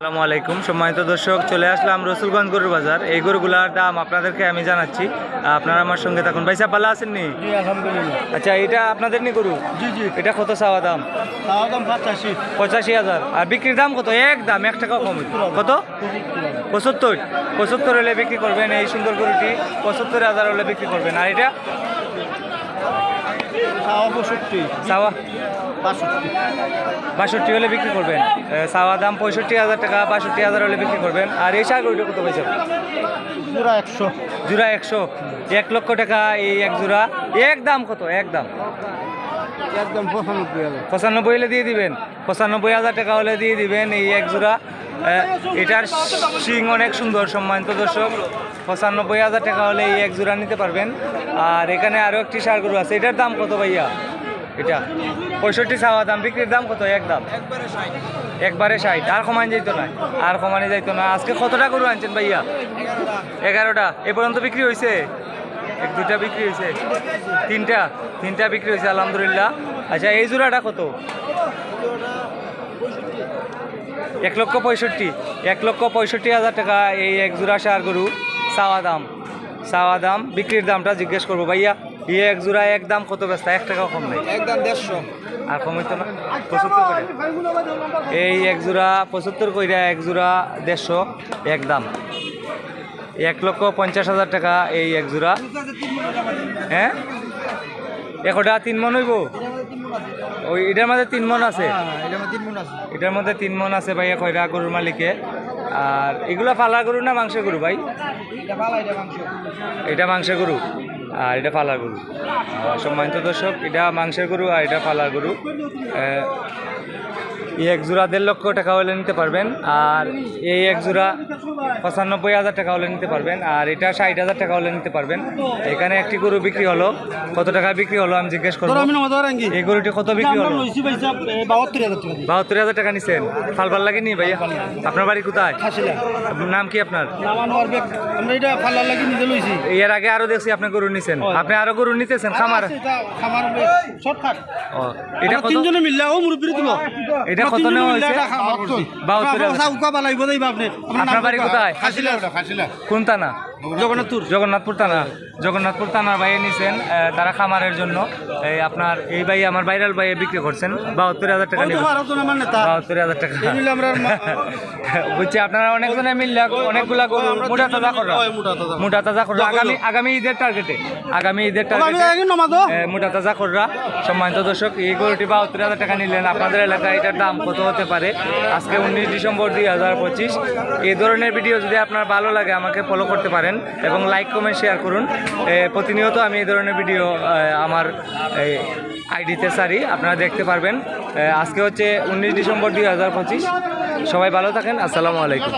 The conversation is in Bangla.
আসসালামু আলাইকুম সম্মানিত দর্শক, চলে আসলাম রসুলগঞ্জ গরুর বাজার। এই গরুগুলার দাম আপনাদেরকে আমি জানাচ্ছি, আপনারা আমার সঙ্গে থাকুন। ভাই সাহেব ভালো আছেন নি? জি আলহামদুলিল্লাহ। আচ্ছা, এটা আপনাদের নি গরু? জি জি। এটা কত চাওয়া দাম? চাওয়া দাম 85। 85,000। আর বিক্রির দাম কত? একদম 1 টাকা কম। কত? 75। 75 হলে বিক্রি করবেন। এই সুন্দর গরুটি 75,000 হলে বিক্রি করবেন। আর এটা চাওয়া 65। চাওয়া 65। 62 হলে বিক্রি করবেন। চাওয়া দাম 65,000 টাকা, 62,000 হলে বিক্রি করবেন। আর এই শাক গরুটা কত পয়সা? জোড়া 100। জোড়া 100। 1 লক্ষ টাকা এই এক জোড়া। একদম কত? একদম একদম 95,000। 95 হলে দিয়ে দিবেন। 95,000 টাকা হলে দিয়ে দিবেন এই এক জোড়া। এটার শিং অনেক সুন্দর সম্মানিত দর্শক। 95,000 টাকা হলে এই এক জোড়া নিতে পারবেন। আর এখানে আরও একটি ষাঁড় গরু আছে, এটার দাম কত ভাইয়া? এটা 65 চাওয়া দাম, বিক্রির দাম কত? একদম একবারে 60। আর কমানো যাইতো না, আর কমানো যাইতো না। আজকে কতটা গরু আনছেন ভাইয়া? 11টা। এ পর্যন্ত বিক্রি হয়েছে? 1-2টা বিক্রি হয়েছে। তিনটা বিক্রি হয়েছে আলহামদুলিল্লাহ। আচ্ছা, এই জোড়াটা কত? 1,65,000। 1,65,000 টাকা এই এক জোড়া ষাঁড় গরু চাওয়া দাম। বিক্রির দামটা জিজ্ঞেস করবো ভাইয়া। এই এক জোড়া একদম কত ব্যস্ত? 1 টাকাও কম নেই। একদম 150। আর কম হইতো না? 75 করে এই এক জোড়া, 75 কইরা এক জোড়া 150 একদম। 1,50,000 টাকা এই এক জোড়া। হ্যাঁ, একটা 3 মন হইব? ওই এটার মধ্যে 3 মন আছে। এটার মধ্যে 3 মন আছে ভাইয়া কয়রা গরুর মালিকে। আর এগুলা পালা গরু না মাংসের গরু ভাই? এটা মাংসের গরু আর এটা পালার গরু। সম্মানিত দর্শক, এটা মাংসের গরু আর এটা পালার গরু। এই এক জোড়া 1.5 লক্ষ টাকা হলে নিতে পারবেন। আর এই এক জোড়া 95,000 টাকা হলে নিতে পারবেন। আর এটা 60,000 টাকা হলে নিতে পারবেন। এখানে একটি গরু বিক্রি হলো, কত টাকা বিক্রি হলো আমি জিজ্ঞেস করবো। এই গরুটি কত বিক্রি হলো? 72,000 টাকা নিছেন। ফালবার লাগেনি ভাইয়া? আপনার বাড়ি কোথায়? নাম কি আপনার? এর আগে আরো দেখছি আপনি গরু নিছেন। আপনি আরো গরু নিতেছেন খামার? এটা কত? এটা কত নেওয়া হয়েছে? 72,000। আপনার বাড়ি কোথায়? কোন থানা? জগন্নাথপুর থানা। জগন্নাথপুর থানার বাইরে নিছেন তারা খামারের জন্য। এই আপনার এই ভাই আমার ভাইরাল ভাইয়ে বিক্রি করছেন 72,000 টাকা। 72,000 টাকা বুঝছি। আপনারা অনেকজনে মিললে অনেকগুলা গরু মোটা তাজা কররা আগামী ঈদের টার্গেটে মোটা তাজা কররা। সম্মানিত দর্শক, এই গরুটি 72,000 টাকা নিলেন। আপনাদের এলাকায় এটার দাম কত হতে পারে? আজকে 19 ডিসেম্বর 2025। এই ধরনের ভিডিও যদি আপনার ভালো লাগে আমাকে ফলো করতে পারেন এবং লাইক কমেন্ট শেয়ার করুন। প্রতিনিয়ত আমি এই ধরনের ভিডিও আমার আইডিতে সারি, আপনারা দেখতে পারবেন। আজকে হচ্ছে 19 ডিসেম্বর 2025। সবাই ভালো থাকেন। আসসালামু আলাইকুম।